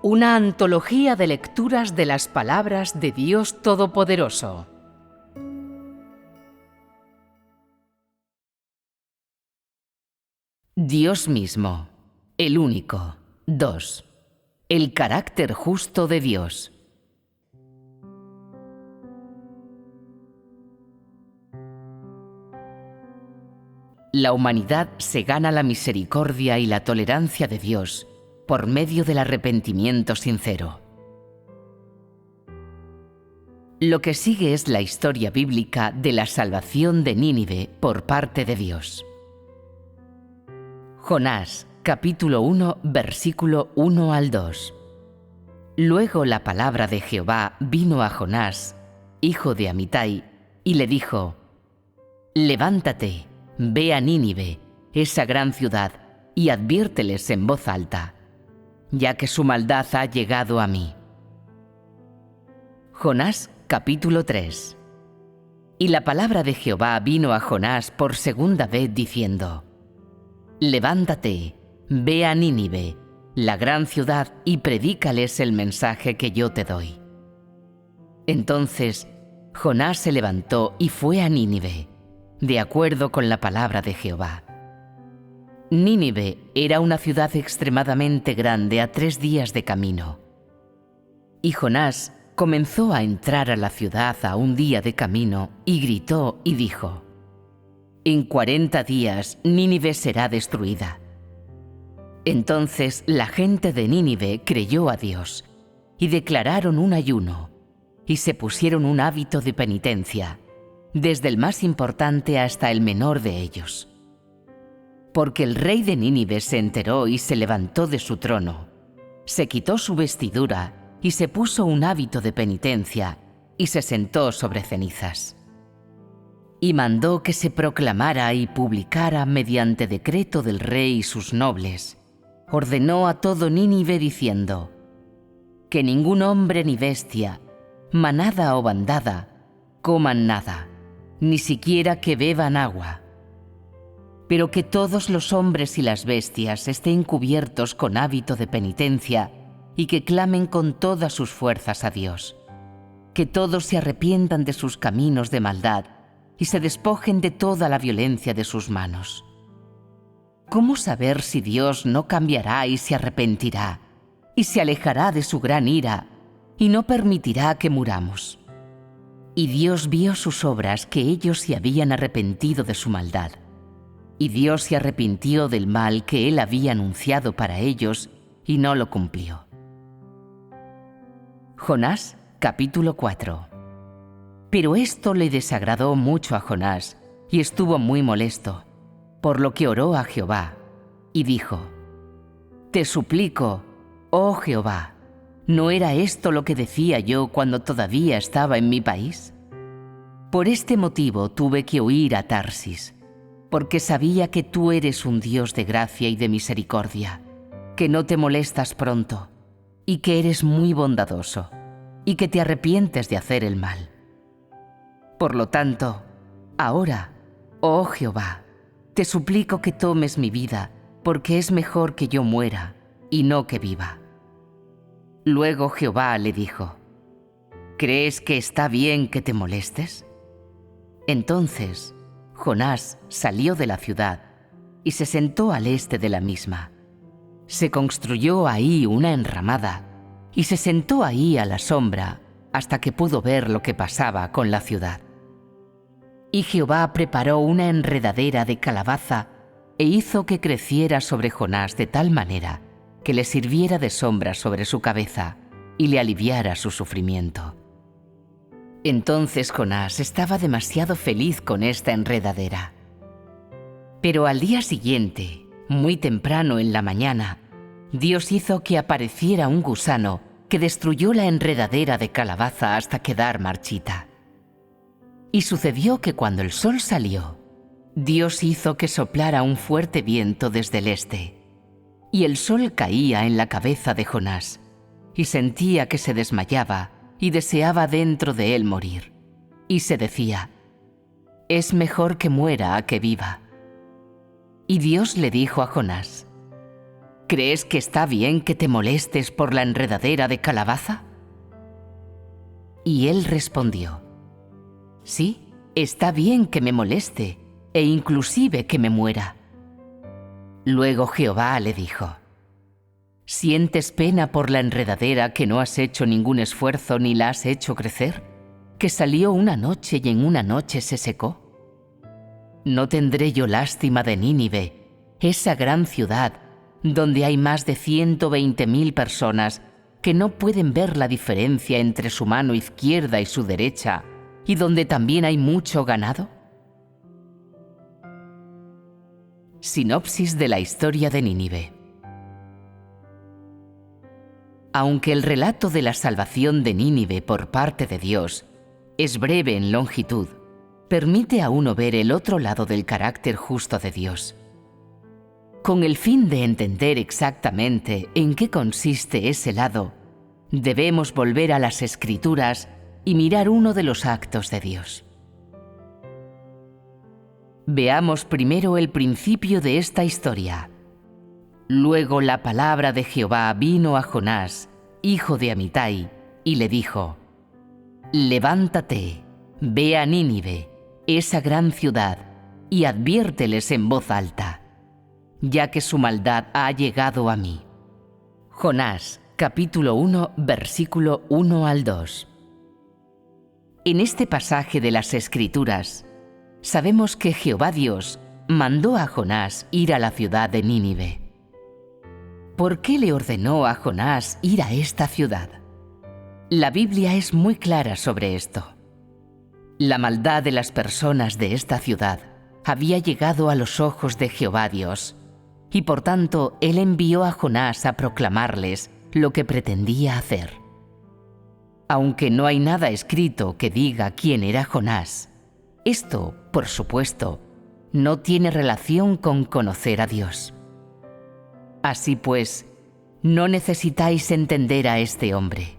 Una antología de lecturas de las palabras de Dios Todopoderoso. Dios mismo, el único. 2. El carácter justo de Dios. La humanidad se gana la misericordia y la tolerancia de Dios por medio del arrepentimiento sincero. Lo que sigue es la historia bíblica de la salvación de Nínive por parte de Dios. Jonás, capítulo 1, versículo 1 al 2. Luego la palabra de Jehová vino a Jonás, hijo de Amitai, y le dijo: Levántate, ve a Nínive, esa gran ciudad, y adviérteles en voz alta, ya que su maldad ha llegado a mí. Jonás, capítulo 3. Y la palabra de Jehová vino a Jonás por segunda vez diciendo: Levántate, ve a Nínive, la gran ciudad, y predícales el mensaje que yo te doy. Entonces Jonás se levantó y fue a Nínive, de acuerdo con la palabra de Jehová. Nínive era una ciudad extremadamente grande a 3 días de camino. Y Jonás comenzó a entrar a la ciudad a 1 día de camino y gritó y dijo: En 40 días Nínive será destruida. Entonces la gente de Nínive creyó a Dios y declararon un ayuno y se pusieron un hábito de penitencia, desde el más importante hasta el menor de ellos. Porque el rey de Nínive se enteró y se levantó de su trono, se quitó su vestidura y se puso un hábito de penitencia y se sentó sobre cenizas. Y mandó que se proclamara y publicara mediante decreto del rey y sus nobles. Ordenó a todo Nínive diciendo: Que ningún hombre ni bestia, manada o bandada, coman nada, ni siquiera que beban agua. Pero que todos los hombres y las bestias estén cubiertos con hábito de penitencia y que clamen con todas sus fuerzas a Dios. Que todos se arrepientan de sus caminos de maldad y se despojen de toda la violencia de sus manos. ¿Cómo saber si Dios no cambiará y se arrepentirá, y se alejará de su gran ira, y no permitirá que muramos? Y Dios vio sus obras, que ellos se habían arrepentido de su maldad. Y Dios se arrepintió del mal que Él había anunciado para ellos, y no lo cumplió. Jonás, capítulo 4. Pero esto le desagradó mucho a Jonás, y estuvo muy molesto, por lo que oró a Jehová, y dijo: Te suplico, oh Jehová, ¿no era esto lo que decía yo cuando todavía estaba en mi país? Por este motivo tuve que huir a Tarsis, porque sabía que tú eres un Dios de gracia y de misericordia, que no te molestas pronto, y que eres muy bondadoso, y que te arrepientes de hacer el mal. Por lo tanto, ahora, oh Jehová, te suplico que tomes mi vida, porque es mejor que yo muera, y no que viva. Luego Jehová le dijo: ¿Crees que está bien que te molestes? Entonces Jonás salió de la ciudad y se sentó al este de la misma. Se construyó ahí una enramada y se sentó ahí a la sombra hasta que pudo ver lo que pasaba con la ciudad. Y Jehová preparó una enredadera de calabaza e hizo que creciera sobre Jonás de tal manera que le sirviera de sombra sobre su cabeza y le aliviara su sufrimiento. Entonces Jonás estaba demasiado feliz con esta enredadera. Pero al día siguiente, muy temprano en la mañana, Dios hizo que apareciera un gusano que destruyó la enredadera de calabaza hasta quedar marchita. Y sucedió que cuando el sol salió, Dios hizo que soplara un fuerte viento desde el este, y el sol caía en la cabeza de Jonás, y sentía que se desmayaba y deseaba dentro de él morir. Y se decía: Es mejor que muera a que viva. Y Dios le dijo a Jonás: ¿crees que está bien que te molestes por la enredadera de calabaza? Y él respondió: sí, está bien que me moleste, e inclusive que me muera. Luego Jehová le dijo: ¿sientes pena por la enredadera que no has hecho ningún esfuerzo ni la has hecho crecer, que salió una noche y en una noche se secó? ¿No tendré yo lástima de Nínive, esa gran ciudad, donde hay más de 120.000 personas que no pueden ver la diferencia entre su mano izquierda y su derecha, y donde también hay mucho ganado? Sinopsis de la historia de Nínive. Aunque el relato de la salvación de Nínive por parte de Dios es breve en longitud, permite a uno ver el otro lado del carácter justo de Dios. Con el fin de entender exactamente en qué consiste ese lado, debemos volver a las Escrituras y mirar uno de los actos de Dios. Veamos primero el principio de esta historia. Luego la palabra de Jehová vino a Jonás, hijo de Amitai, y le dijo: levántate, ve a Nínive, esa gran ciudad, y adviérteles en voz alta, ya que su maldad ha llegado a mí. Jonás, capítulo 1, versículo 1 al 2. En este pasaje de las Escrituras, sabemos que Jehová Dios mandó a Jonás ir a la ciudad de Nínive. ¿Por qué le ordenó a Jonás ir a esta ciudad? La Biblia es muy clara sobre esto. La maldad de las personas de esta ciudad había llegado a los ojos de Jehová Dios, y por tanto él envió a Jonás a proclamarles lo que pretendía hacer. Aunque no hay nada escrito que diga quién era Jonás, esto, por supuesto, no tiene relación con conocer a Dios. Así pues, no necesitáis entender a este hombre.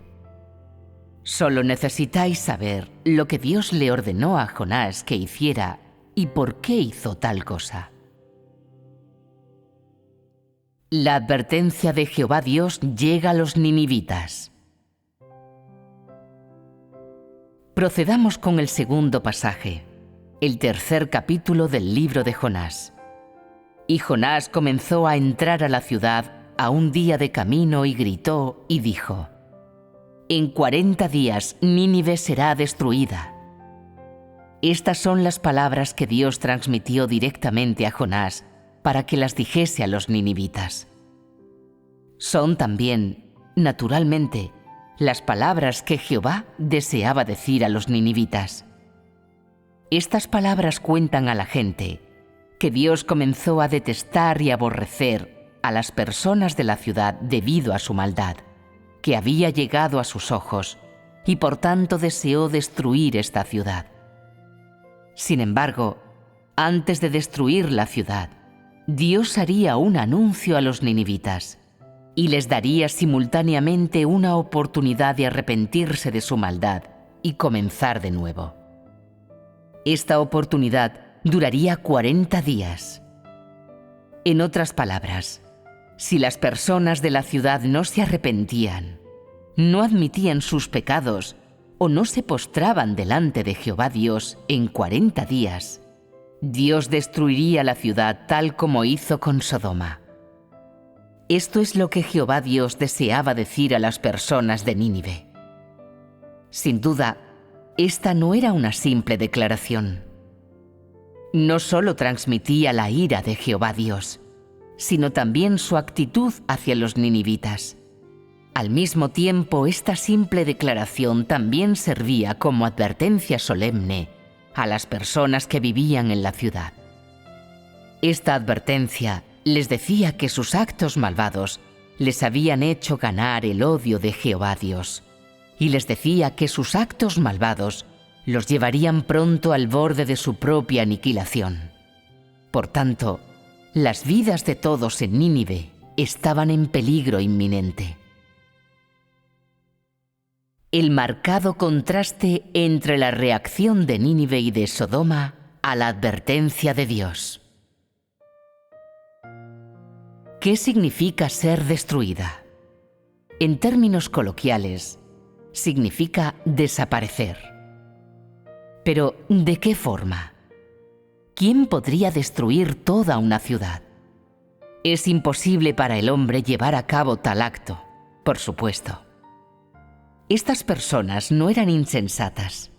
Solo necesitáis saber lo que Dios le ordenó a Jonás que hiciera y por qué hizo tal cosa. La advertencia de Jehová Dios llega a los ninivitas. Procedamos con el segundo pasaje, el tercer capítulo del libro de Jonás. Y Jonás comenzó a entrar a la ciudad a un día de camino y gritó y dijo: en 40 días Nínive será destruida. Estas son las palabras que Dios transmitió directamente a Jonás para que las dijese a los ninivitas. Son también, naturalmente, las palabras que Jehová deseaba decir a los ninivitas. Estas palabras cuentan a la gente que Dios comenzó a detestar y aborrecer a las personas de la ciudad debido a su maldad, que había llegado a sus ojos, y por tanto deseó destruir esta ciudad. Sin embargo, antes de destruir la ciudad, Dios haría un anuncio a los ninivitas y les daría simultáneamente una oportunidad de arrepentirse de su maldad y comenzar de nuevo. Esta oportunidad duraría 40 días. En otras palabras, si las personas de la ciudad no se arrepentían, no admitían sus pecados o no se postraban delante de Jehová Dios en 40 días, Dios destruiría la ciudad tal como hizo con Sodoma. Esto es lo que Jehová Dios deseaba decir a las personas de Nínive. Sin duda, esta no era una simple declaración. No solo transmitía la ira de Jehová Dios, sino también su actitud hacia los ninivitas. Al mismo tiempo, esta simple declaración también servía como advertencia solemne a las personas que vivían en la ciudad. Esta advertencia les decía que sus actos malvados les habían hecho ganar el odio de Jehová Dios, y les decía que sus actos malvados los llevarían pronto al borde de su propia aniquilación. Por tanto, las vidas de todos en Nínive estaban en peligro inminente. El marcado contraste entre la reacción de Nínive y de Sodoma a la advertencia de Dios. ¿Qué significa ser destruida? En términos coloquiales, significa desaparecer. Pero, ¿de qué forma? ¿Quién podría destruir toda una ciudad? Es imposible para el hombre llevar a cabo tal acto, por supuesto. Estas personas no eran insensatas.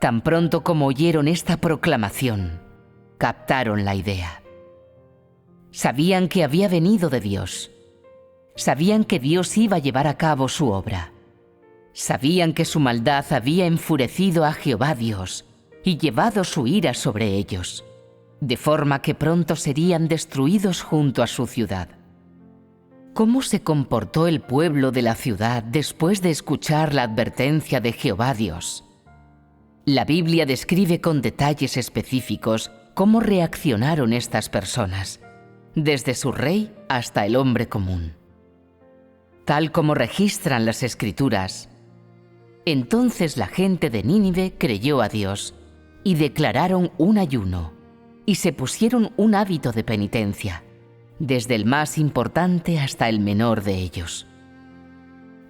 Tan pronto como oyeron esta proclamación, captaron la idea. Sabían que había venido de Dios. Sabían que Dios iba a llevar a cabo su obra. Sabían que su maldad había enfurecido a Jehová Dios y llevado su ira sobre ellos, de forma que pronto serían destruidos junto a su ciudad. ¿Cómo se comportó el pueblo de la ciudad después de escuchar la advertencia de Jehová Dios? La Biblia describe con detalles específicos cómo reaccionaron estas personas, desde su rey hasta el hombre común. Tal como registran las Escrituras, entonces la gente de Nínive creyó a Dios y declararon un ayuno y se pusieron un hábito de penitencia, desde el más importante hasta el menor de ellos.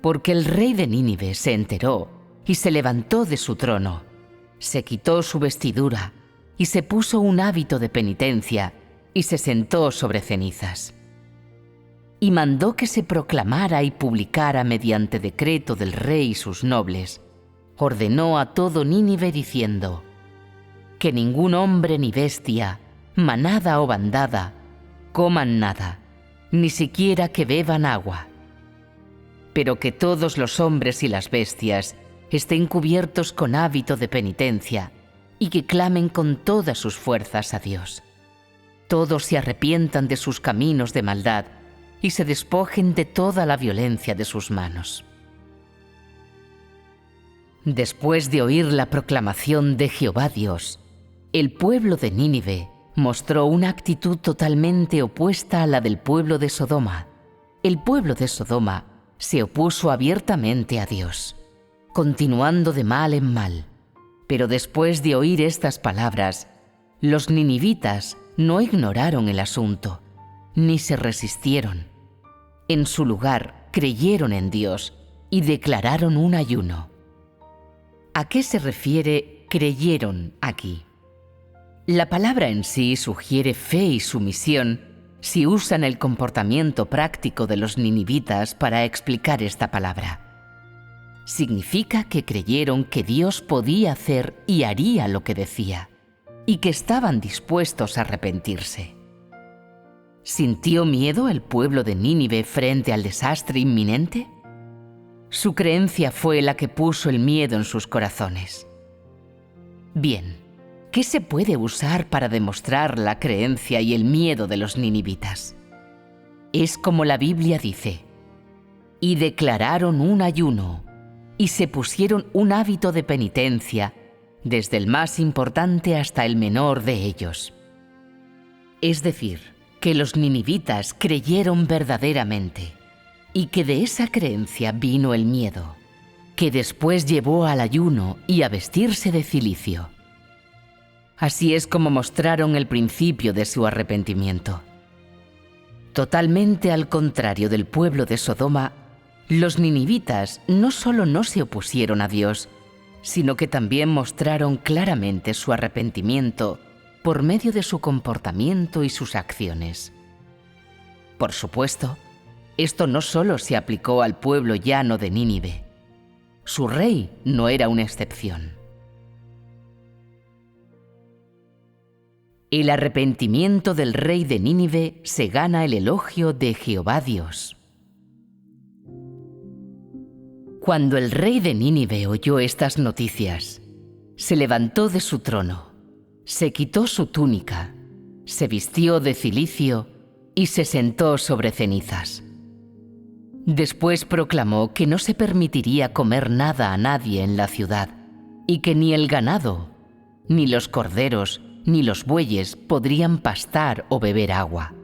Porque el rey de Nínive se enteró y se levantó de su trono, se quitó su vestidura y se puso un hábito de penitencia y se sentó sobre cenizas. Y mandó que se proclamara y publicara mediante decreto del rey y sus nobles. Ordenó a todo Nínive diciendo: que ningún hombre ni bestia, manada o bandada, coman nada, ni siquiera que beban agua. Pero que todos los hombres y las bestias estén cubiertos con hábito de penitencia y que clamen con todas sus fuerzas a Dios. Todos se arrepientan de sus caminos de maldad y se despojen de toda la violencia de sus manos. Después de oír la proclamación de Jehová Dios, el pueblo de Nínive mostró una actitud totalmente opuesta a la del pueblo de Sodoma. El pueblo de Sodoma se opuso abiertamente a Dios, continuando de mal en mal. Pero después de oír estas palabras, los ninivitas no ignoraron el asunto, ni se resistieron. En su lugar, creyeron en Dios y declararon un ayuno. ¿A qué se refiere creyeron aquí? La palabra en sí sugiere fe y sumisión si usan el comportamiento práctico de los ninivitas para explicar esta palabra. Significa que creyeron que Dios podía hacer y haría lo que decía, y que estaban dispuestos a arrepentirse. ¿Sintió miedo el pueblo de Nínive frente al desastre inminente? Su creencia fue la que puso el miedo en sus corazones. Bien, ¿qué se puede usar para demostrar la creencia y el miedo de los ninivitas? Es como la Biblia dice: y declararon un ayuno, y se pusieron un hábito de penitencia, desde el más importante hasta el menor de ellos. Es decir, que los ninivitas creyeron verdaderamente, y que de esa creencia vino el miedo, que después llevó al ayuno y a vestirse de cilicio. Así es como mostraron el principio de su arrepentimiento. Totalmente al contrario del pueblo de Sodoma, los ninivitas no solo no se opusieron a Dios, sino que también mostraron claramente su arrepentimiento por medio de su comportamiento y sus acciones. Por supuesto, esto no solo se aplicó al pueblo llano de Nínive. Su rey no era una excepción. El arrepentimiento del rey de Nínive se gana el elogio de Jehová Dios. Cuando el rey de Nínive oyó estas noticias, se levantó de su trono, se quitó su túnica, se vistió de cilicio y se sentó sobre cenizas. Después proclamó que no se permitiría comer nada a nadie en la ciudad y que ni el ganado, ni los corderos, ni los bueyes podrían pastar o beber agua.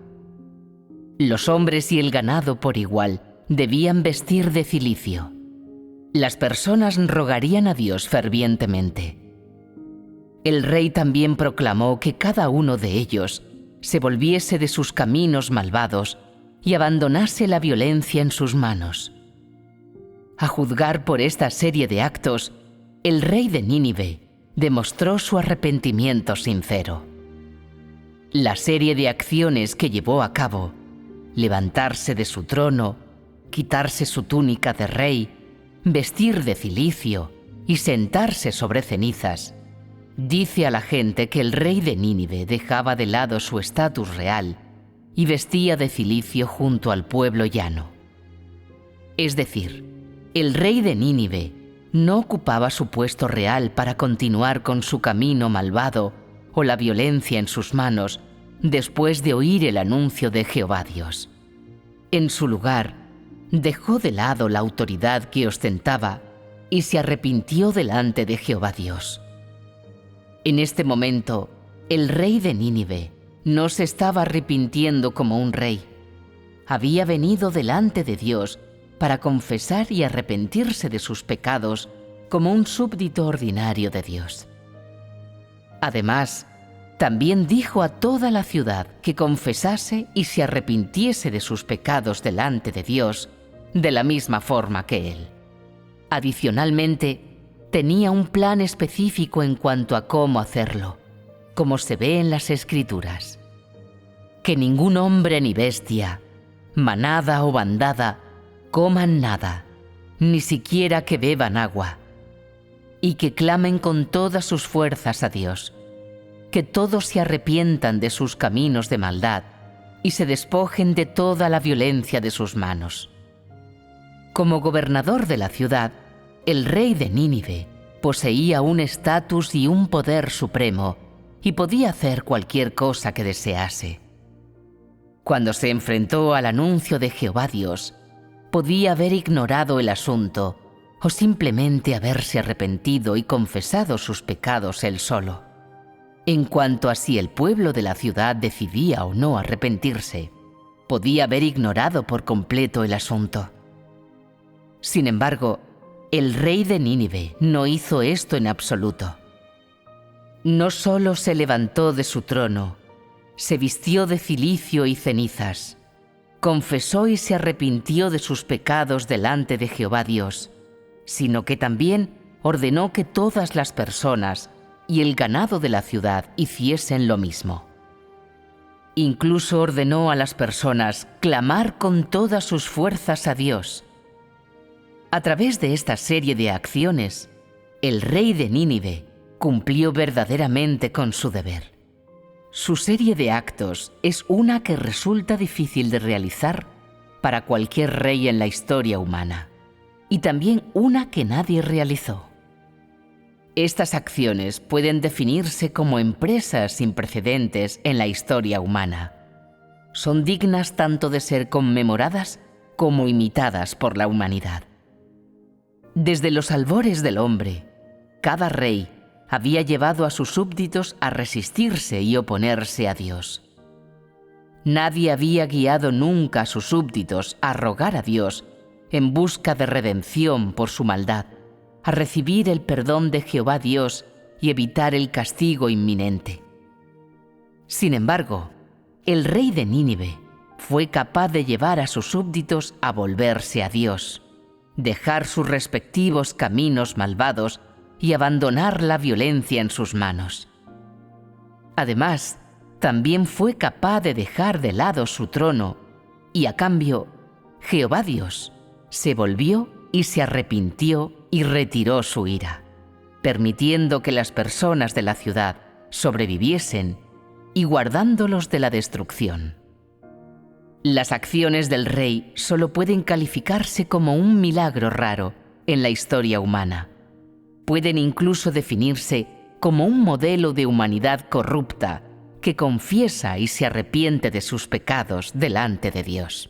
Los hombres y el ganado por igual debían vestir de cilicio. Las personas rogarían a Dios fervientemente. El rey también proclamó que cada uno de ellos se volviese de sus caminos malvados y abandonase la violencia en sus manos. A juzgar por esta serie de actos, el rey de Nínive demostró su arrepentimiento sincero. La serie de acciones que llevó a cabo, levantarse de su trono, quitarse su túnica de rey, vestir de cilicio y sentarse sobre cenizas, dice a la gente que el rey de Nínive dejaba de lado su estatus real y vestía de cilicio junto al pueblo llano. Es decir, el rey de Nínive no ocupaba su puesto real para continuar con su camino malvado o la violencia en sus manos después de oír el anuncio de Jehová Dios. En su lugar, dejó de lado la autoridad que ostentaba y se arrepintió delante de Jehová Dios. En este momento, el rey de Nínive no se estaba arrepintiendo como un rey. Había venido delante de Dios para confesar y arrepentirse de sus pecados como un súbdito ordinario de Dios. Además, también dijo a toda la ciudad que confesase y se arrepintiese de sus pecados delante de Dios de la misma forma que él. Adicionalmente, tenía un plan específico en cuanto a cómo hacerlo, como se ve en las Escrituras. Que ningún hombre ni bestia, manada o bandada, coman nada, ni siquiera que beban agua, y que clamen con todas sus fuerzas a Dios, que todos se arrepientan de sus caminos de maldad y se despojen de toda la violencia de sus manos. Como gobernador de la ciudad, el rey de Nínive poseía un estatus y un poder supremo y podía hacer cualquier cosa que desease. Cuando se enfrentó al anuncio de Jehová Dios, podía haber ignorado el asunto o simplemente haberse arrepentido y confesado sus pecados él solo. En cuanto a si el pueblo de la ciudad decidía o no arrepentirse, podía haber ignorado por completo el asunto. Sin embargo, el rey de Nínive no hizo esto en absoluto. No solo se levantó de su trono, se vistió de cilicio y cenizas, confesó y se arrepintió de sus pecados delante de Jehová Dios, sino que también ordenó que todas las personas y el ganado de la ciudad hiciesen lo mismo. Incluso ordenó a las personas clamar con todas sus fuerzas a Dios. A través de esta serie de acciones, el rey de Nínive cumplió verdaderamente con su deber. Su serie de actos es una que resulta difícil de realizar para cualquier rey en la historia humana, y también una que nadie realizó. Estas acciones pueden definirse como empresas sin precedentes en la historia humana. Son dignas tanto de ser conmemoradas como imitadas por la humanidad. Desde los albores del hombre, cada rey había llevado a sus súbditos a resistirse y oponerse a Dios. Nadie había guiado nunca a sus súbditos a rogar a Dios en busca de redención por su maldad, a recibir el perdón de Jehová Dios y evitar el castigo inminente. Sin embargo, el rey de Nínive fue capaz de llevar a sus súbditos a volverse a Dios, dejar sus respectivos caminos malvados y abandonar la violencia en sus manos. Además, también fue capaz de dejar de lado su trono y, a cambio, Jehová Dios se volvió y se arrepintió y retiró su ira, permitiendo que las personas de la ciudad sobreviviesen y guardándolos de la destrucción. Las acciones del rey solo pueden calificarse como un milagro raro en la historia humana. Pueden incluso definirse como un modelo de humanidad corrupta que confiesa y se arrepiente de sus pecados delante de Dios.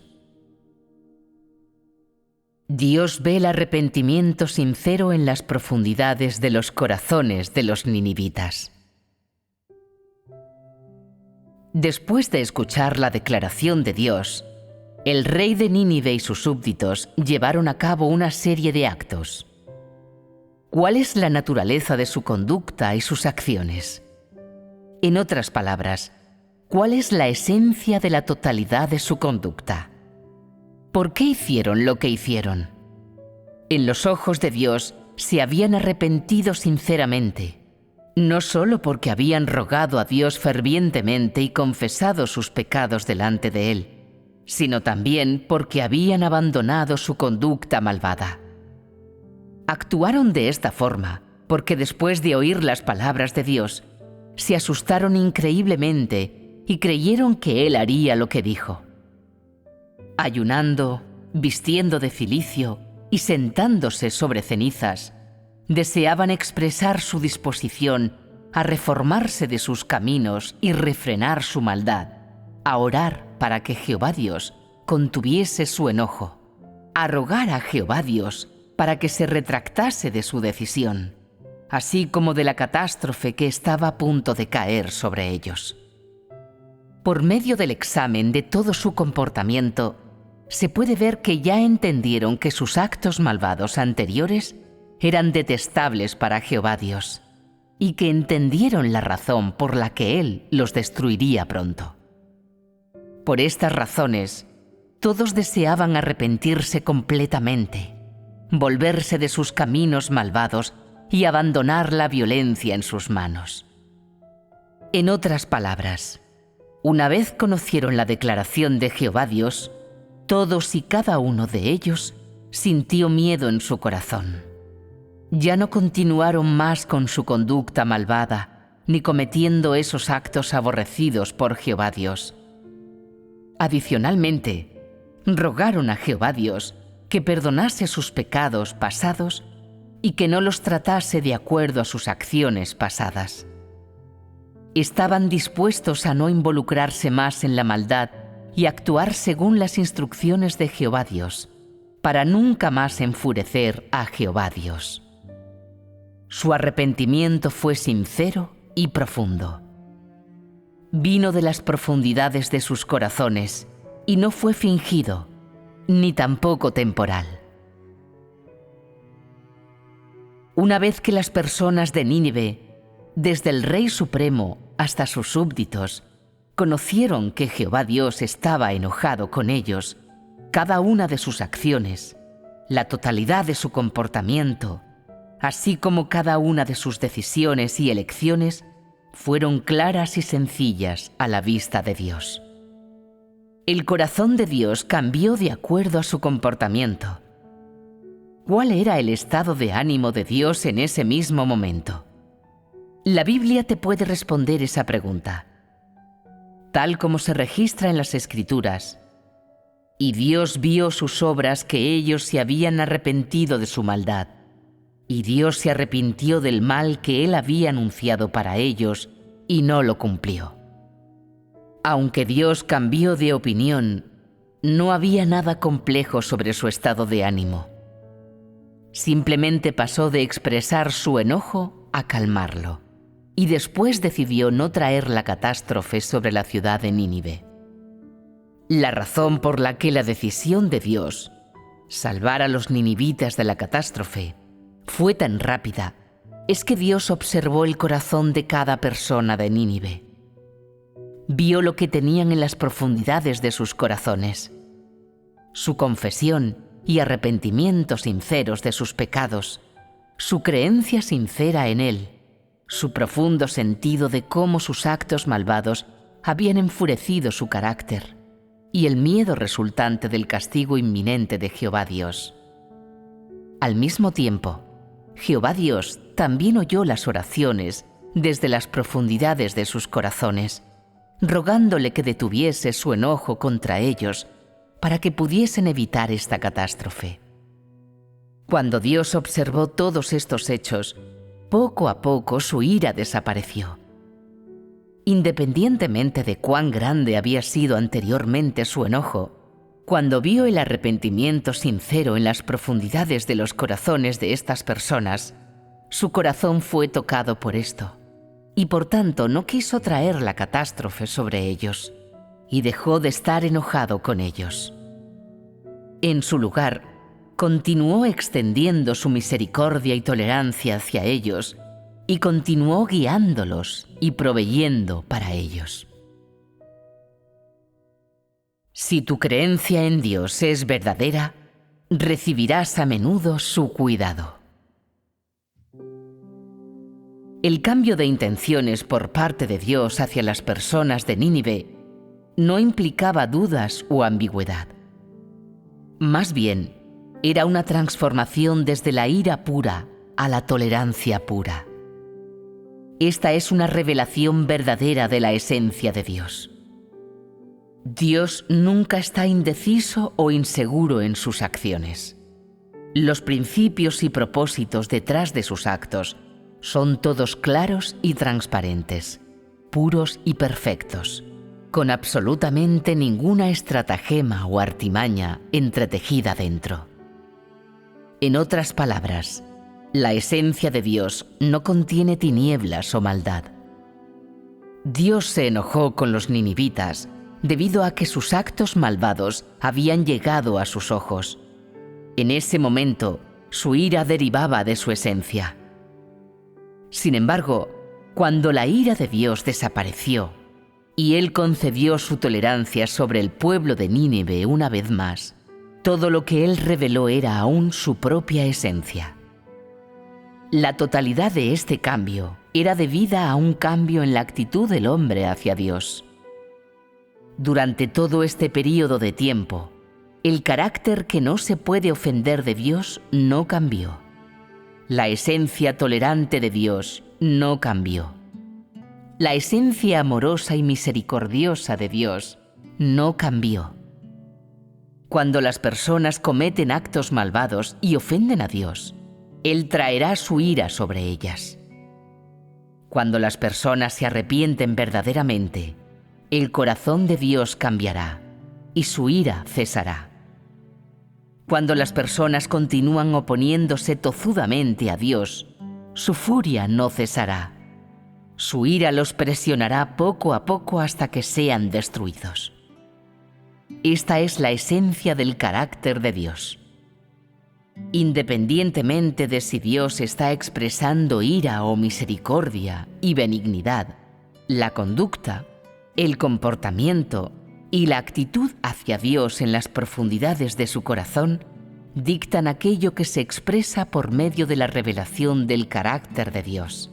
Dios ve el arrepentimiento sincero en las profundidades de los corazones de los ninivitas. Después de escuchar la declaración de Dios, el rey de Nínive y sus súbditos llevaron a cabo una serie de actos. ¿Cuál es la naturaleza de su conducta y sus acciones? En otras palabras, ¿cuál es la esencia de la totalidad de su conducta? ¿por qué hicieron lo que hicieron? En los ojos de Dios se habían arrepentido sinceramente, no solo porque habían rogado a Dios fervientemente y confesado sus pecados delante de Él, sino también porque habían abandonado su conducta malvada. Actuaron de esta forma porque después de oír las palabras de Dios, se asustaron increíblemente y creyeron que Él haría lo que dijo. Ayunando, vistiendo de cilicio y sentándose sobre cenizas, deseaban expresar su disposición a reformarse de sus caminos y refrenar su maldad, a orar para que Jehová Dios contuviese su enojo, a rogar a Jehová Dios para que se retractase de su decisión, así como de la catástrofe que estaba a punto de caer sobre ellos. Por medio del examen de todo su comportamiento, se puede ver que ya entendieron que sus actos malvados anteriores eran detestables para Jehová Dios, y que entendieron la razón por la que Él los destruiría pronto. Por estas razones, todos deseaban arrepentirse completamente, volverse de sus caminos malvados y abandonar la violencia en sus manos. En otras palabras, una vez conocieron la declaración de Jehová Dios, todos y cada uno de ellos sintió miedo en su corazón. Ya no continuaron más con su conducta malvada, ni cometiendo esos actos aborrecidos por Jehová Dios. Adicionalmente, rogaron a Jehová Dios que perdonase sus pecados pasados y que no los tratase de acuerdo a sus acciones pasadas. Estaban dispuestos a no involucrarse más en la maldad y actuar según las instrucciones de Jehová Dios, para nunca más enfurecer a Jehová Dios. Su arrepentimiento fue sincero y profundo. Vino de las profundidades de sus corazones y no fue fingido, ni tampoco temporal. Una vez que las personas de Nínive, desde el Rey Supremo hasta sus súbditos, conocieron que Jehová Dios estaba enojado con ellos, cada una de sus acciones, la totalidad de su comportamiento, así como cada una de sus decisiones y elecciones, fueron claras y sencillas a la vista de Dios. El corazón de Dios cambió de acuerdo a su comportamiento. ¿Cuál era el estado de ánimo de Dios en ese mismo momento? La Biblia te puede responder esa pregunta. Tal como se registra en las Escrituras, y Dios vio sus obras que ellos se habían arrepentido de su maldad, y Dios se arrepintió del mal que Él había anunciado para ellos y no lo cumplió. Aunque Dios cambió de opinión, no había nada complejo sobre su estado de ánimo. Simplemente pasó de expresar su enojo a calmarlo, y después decidió no traer la catástrofe sobre la ciudad de Nínive. La razón por la que la decisión de Dios, salvar a los ninivitas de la catástrofe, fue tan rápida, es que Dios observó el corazón de cada persona de Nínive. Vio lo que tenían en las profundidades de sus corazones, su confesión y arrepentimiento sinceros de sus pecados, su creencia sincera en Él, su profundo sentido de cómo sus actos malvados habían enfurecido su carácter y el miedo resultante del castigo inminente de Jehová Dios. Al mismo tiempo, Jehová Dios también oyó las oraciones desde las profundidades de sus corazones, rogándole que detuviese su enojo contra ellos para que pudiesen evitar esta catástrofe. Cuando Dios observó todos estos hechos, poco a poco su ira desapareció. Independientemente de cuán grande había sido anteriormente su enojo, cuando vio el arrepentimiento sincero en las profundidades de los corazones de estas personas, su corazón fue tocado por esto, y por tanto no quiso traer la catástrofe sobre ellos, y dejó de estar enojado con ellos. En su lugar, continuó extendiendo su misericordia y tolerancia hacia ellos, y continuó guiándolos y proveyendo para ellos. Si tu creencia en Dios es verdadera, recibirás a menudo su cuidado. El cambio de intenciones por parte de Dios hacia las personas de Nínive no implicaba dudas o ambigüedad. Más bien, era una transformación desde la ira pura a la tolerancia pura. Esta es una revelación verdadera de la esencia de Dios. Dios nunca está indeciso o inseguro en sus acciones. Los principios y propósitos detrás de sus actos son todos claros y transparentes, puros y perfectos, con absolutamente ninguna estratagema o artimaña entretejida dentro. En otras palabras, la esencia de Dios no contiene tinieblas o maldad. Dios se enojó con los ninivitas debido a que sus actos malvados habían llegado a sus ojos. En ese momento, su ira derivaba de su esencia. Sin embargo, cuando la ira de Dios desapareció y Él concedió su tolerancia sobre el pueblo de Nínive una vez más, todo lo que Él reveló era aún su propia esencia. La totalidad de este cambio era debida a un cambio en la actitud del hombre hacia Dios. Durante todo este período de tiempo, el carácter que no se puede ofender de Dios no cambió. La esencia tolerante de Dios no cambió. La esencia amorosa y misericordiosa de Dios no cambió. Cuando las personas cometen actos malvados y ofenden a Dios, Él traerá su ira sobre ellas. Cuando las personas se arrepienten verdaderamente, el corazón de Dios cambiará y su ira cesará. Cuando las personas continúan oponiéndose tozudamente a Dios, su furia no cesará. Su ira los presionará poco a poco hasta que sean destruidos. Esta es la esencia del carácter de Dios. Independientemente de si Dios está expresando ira o misericordia y benignidad, la conducta, el comportamiento y la actitud hacia Dios en las profundidades de su corazón dictan aquello que se expresa por medio de la revelación del carácter de Dios.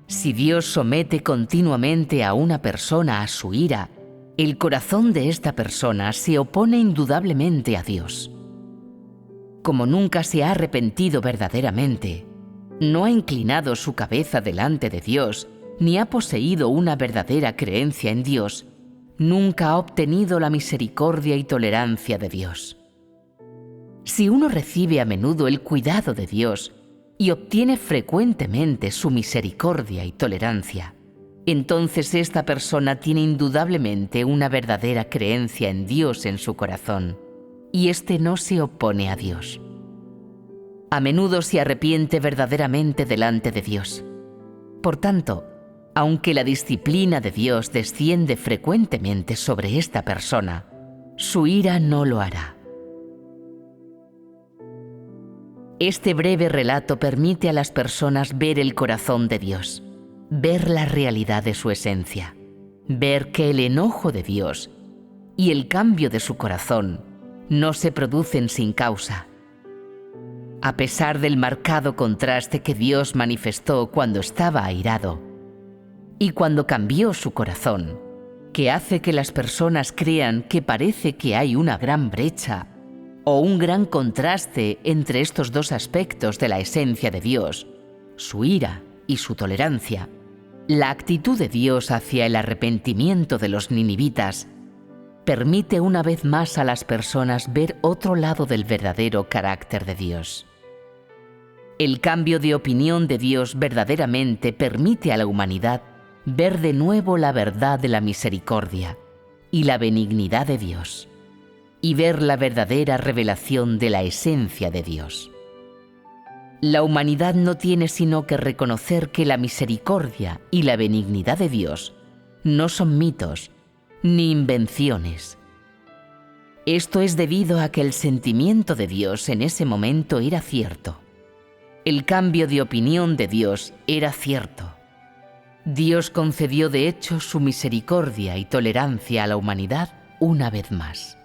Si Dios somete continuamente a una persona a su ira, el corazón de esta persona se opone indudablemente a Dios. Como nunca se ha arrepentido verdaderamente, no ha inclinado su cabeza delante de Dios, ni ha poseído una verdadera creencia en Dios, nunca ha obtenido la misericordia y tolerancia de Dios. Si uno recibe a menudo el cuidado de Dios y obtiene frecuentemente su misericordia y tolerancia, entonces esta persona tiene indudablemente una verdadera creencia en Dios en su corazón, y éste no se opone a Dios. A menudo se arrepiente verdaderamente delante de Dios. Por tanto, aunque la disciplina de Dios desciende frecuentemente sobre esta persona, su ira no lo hará. Este breve relato permite a las personas ver el corazón de Dios, ver la realidad de su esencia, ver que el enojo de Dios y el cambio de su corazón no se producen sin causa. A pesar del marcado contraste que Dios manifestó cuando estaba airado y cuando cambió su corazón, que hace que las personas crean que parece que hay una gran brecha o un gran contraste entre estos dos aspectos de la esencia de Dios, su ira y su tolerancia, la actitud de Dios hacia el arrepentimiento de los ninivitas permite una vez más a las personas ver otro lado del verdadero carácter de Dios. El cambio de opinión de Dios verdaderamente permite a la humanidad ver de nuevo la verdad de la misericordia y la benignidad de Dios, y ver la verdadera revelación de la esencia de Dios. La humanidad no tiene sino que reconocer que la misericordia y la benignidad de Dios no son mitos ni invenciones. Esto es debido a que el sentimiento de Dios en ese momento era cierto. El cambio de opinión de Dios era cierto. Dios concedió de hecho su misericordia y tolerancia a la humanidad una vez más.